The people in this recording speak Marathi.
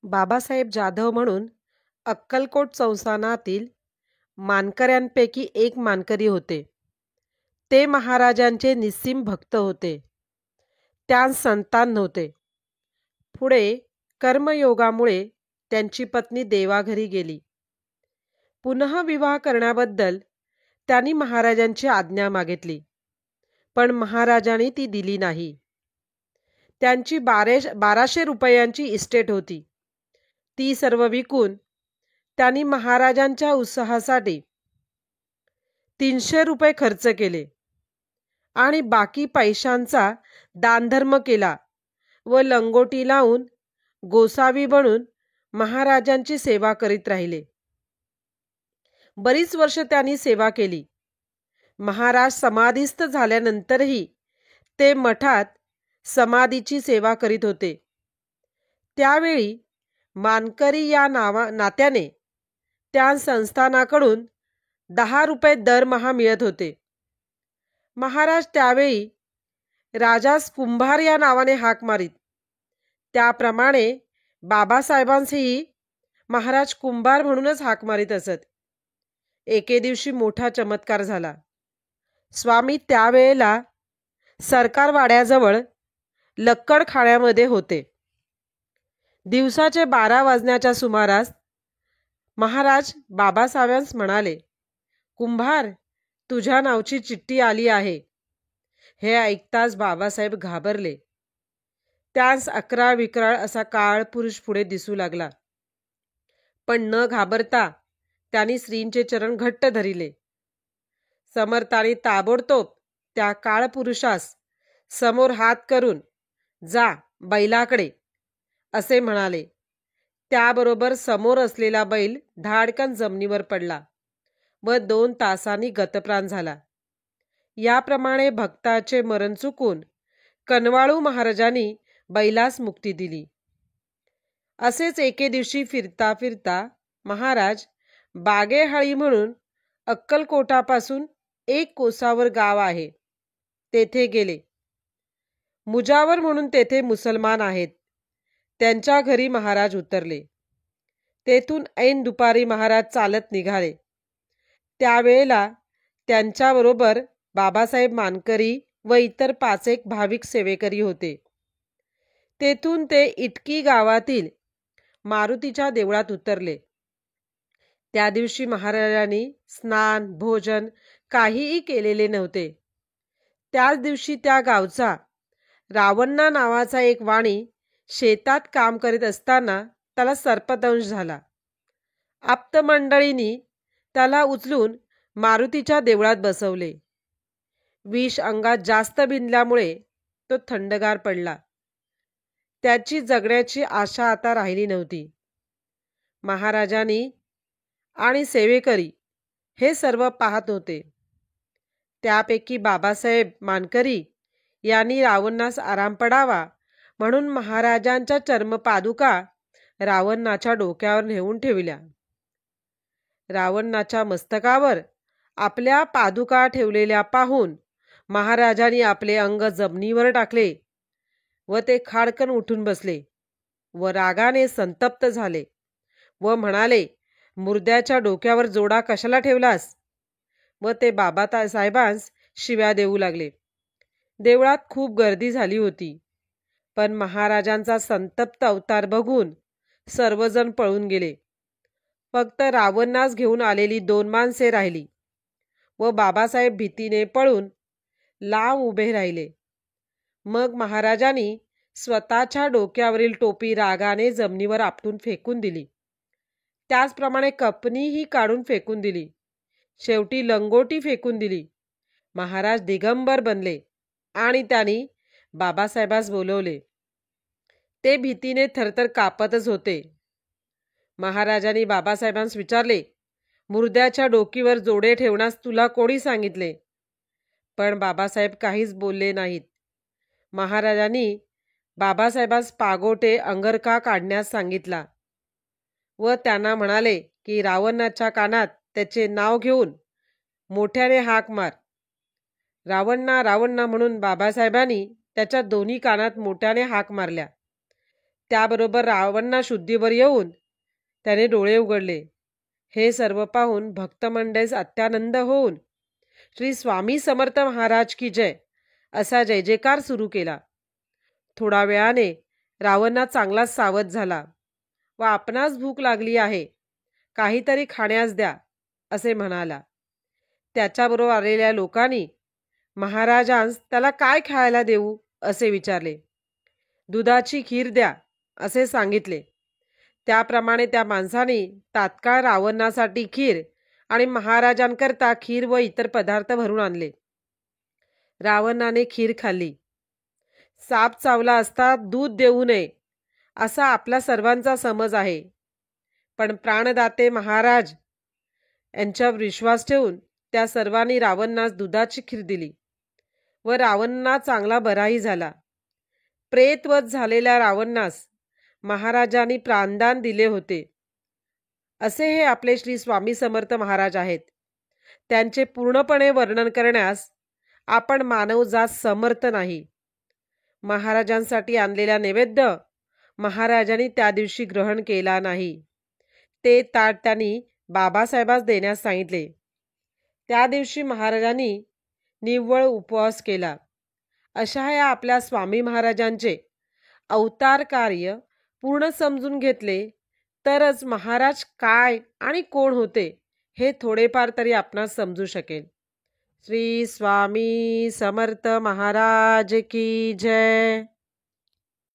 बाबासाहेब जाधव म्हणून अक्कलकोट संस्थानातील मानकऱ्यांपैकी एक मानकरी होते. ते महाराजांचे निस्सीम भक्त होते. त्यांस संतान नव्हते. पुढे कर्मयोगामुळे त्यांची पत्नी देवाघरी गेली. पुनः विवाह करण्याबद्दल त्यांनी महाराजांची आज्ञा मागितली, पण महाराजांनी ती दिली नाही. त्यांची 1200 रुपयांची इस्टेट होती. ती सर्व विकून त्यांनी महाराजांच्या उत्साहासाठी 300 रुपये खर्च केले आणि बाकी पैशांचा दानधर्म केला व लंगोटी लावून गोसावी बनून महाराजांची सेवा करीत राहिले. बरीच वर्ष त्यांनी सेवा केली. महाराज समाधीस्थ झाल्यानंतरही ते मठात समाधीची सेवा करीत होते. त्यावेळी मानकरी या नात्याने त्या संस्थानाकडून 10 रुपये दरमहा मिळत होते. महाराज त्यावेळी राजास कुंभार या नावाने हाक मारीत. त्याप्रमाणे बाबासाहेबांसही महाराज कुंभार म्हणूनच हाक मारीत असत. एके दिवशी मोठा चमत्कार झाला. स्वामी त्यावेळेला सरकारवाड्याजवळ लक्कडखान्यामध्ये होते. दिवसाचे 12 वाजण्याच्या सुमारास महाराज बाबासाहेबांस म्हणाले, कुंभार, तुझ्या नावची चिठ्ठी आली आहे. हे ऐकताच बाबासाहेब घाबरले. त्यास अकराळ विक्राळ असा काळ पुरुष पुढे दिसू लागला. पण न घाबरता त्यांनी श्रींचे चरण घट्ट धरिले. समर्थाने ताबडतोब त्या काळ पुरुषास समोर हात करून जा बैलाकडे असे म्हणाले. त्याबरोबर समोर असलेला बैल धाडकन जमिनीवर पडला व 2 तासांनी गतप्राण झाला. याप्रमाणे भक्ताचे मरण चुकून कनवाळू महाराजांनी बैलास मुक्ती दिली. असेच एके दिवशी फिरता फिरता महाराज बागेहाळी म्हणून अक्कलकोटापासून 1 कोसावर गाव आहे, तेथे गेले. मुजावर म्हणून तेथे मुसलमान आहेत. त्यांच्या घरी महाराज उतरले. तेथून ऐन दुपारी महाराज चालत निघाले. त्यावेळेला त्यांच्याबरोबर बाबासाहेब मानकरी व इतर 5-1 भाविक सेवेकरी होते. तेथून ते इटकी गावातील मारुतीच्या देवळात उतरले. त्या दिवशी महाराजांनी स्नान भोजन काहीही केलेले नव्हते. त्याच दिवशी त्या गावचा रावण्णा नावाचा एक वाणी शेतात काम करीत असताना त्याला सर्पदंश झाला. आप्तमंडळींनी त्याला उचलून मारुतीच्या देवळात बसवले. विष अंगात जास्त भिनल्यामुळे तो थंडगार पडला. त्याची जगण्याची आशा आता राहिली नव्हती. महाराजांनी आणि सेवेकरी हे सर्व पाहत होते. त्यापैकी बाबासाहेब मानकरी यांनी रावणास आराम पडावा म्हणून महाराजांच्या चर्मपादुका रावणाच्या डोक्यावर नेऊन ठेवल्या. रावणाच्या मस्तकावर आपल्या पादुका ठेवलेल्या पाहून महाराजांनी आपले अंग जमिनीवर टाकले व ते खाडकन उठून बसले व रागाने संतप्त झाले व म्हणाले, मुर्द्याच्या डोक्यावर जोडा कशाला ठेवलास? व ते बाबासाहेबांस शिव्या देऊ लागले. देवळात खूप गर्दी झाली होती, पण महाराजांचा संतप्त अवतार बघून सर्वजण पळून गेले. फक्त रावणास घेऊन आलेली 2 माणसे राहिली व बाबासाहेब भीतीने पळून लांब उभे राहिले. मग महाराजांनी स्वतःच्या डोक्यावरील टोपी रागाने जमिनीवर आपटून फेकून दिली. त्याचप्रमाणे कपनीही काढून फेकून दिली. शेवटी लंगोटी फेकून दिली. महाराज दिगंबर बनले आणि त्यांनी बाबासाहेबास बोलवले. ते भीतीने थरथर कापतच होते. महाराजांनी बाबासाहेबांस विचारले, मुर्द्याच्या डोकीवर जोडे ठेवण्यास तुला कोणी सांगितले? पण बाबासाहेब काहीच बोलले नाहीत. महाराजांनी बाबासाहेबांस पागोटे अंगरखा काढण्यास सांगितला व त्यांना म्हणाले की रावणाच्या कानात त्याचे नाव घेऊन मोठ्याने हाक मार. रावण्णा रावण्णा म्हणून बाबासाहेबांनी त्याच्या दोन्ही कानात मोठ्याने हाक मारल्या. त्याबरोबर रावणांना शुद्धीवर येऊन त्याने डोळे उघडले. हे सर्व पाहून भक्तमंडळीस अत्यानंद होऊन श्री स्वामी समर्थ महाराज की जय असा जय जयकार सुरू केला. थोडा वेळाने रावणा चांगलाच सावध झाला व आपणास भूक लागली आहे, काहीतरी खाण्यास द्या असे म्हणाला. त्याच्याबरोबर आलेल्या लोकांनी महाराजांस त्याला काय खायला देऊ असे विचारले. दुधाची खीर द्या असे सांगितले. त्याप्रमाणे त्या माणसाने तात्काळ रावणासाठी खीर आणि महाराजांकरता खीर व इतर पदार्थ भरून आणले. रावणाने खीर खाल्ली. साप चावला असता दूध देऊ नये असा आपला सर्वांचा समज आहे, पण प्राणदाते महाराज यांच्यावर विश्वास ठेवून त्या सर्वांनी रावणास दुधाची खीर दिली व रावणा चांगला बराही झाला. प्रेतवध झालेल्या रावणास महाराजांनी प्राणदान दिले होते असे हे आपले श्री स्वामी समर्थ महाराज आहेत. त्यांचे पूर्णपणे वर्णन करण्यास आपण मानवजात समर्थ नाही. महाराजांसाठी आणलेला नैवेद्य महाराजांनी त्या दिवशी ग्रहण केला नाही. ते ताट त्यांनी बाबासाहेबास देण्यास सांगितले. त्या दिवशी महाराजांनी निव्वळ उपवास केला. अशा या आपल्या स्वामी महाराजांचे अवतार कार्य पूर्ण समजून घेतले तरच महाराज काय आणि कोण होते हे थोडेफार तरी आपणास समजू शकेल. श्री स्वामी समर्थ महाराज की जय.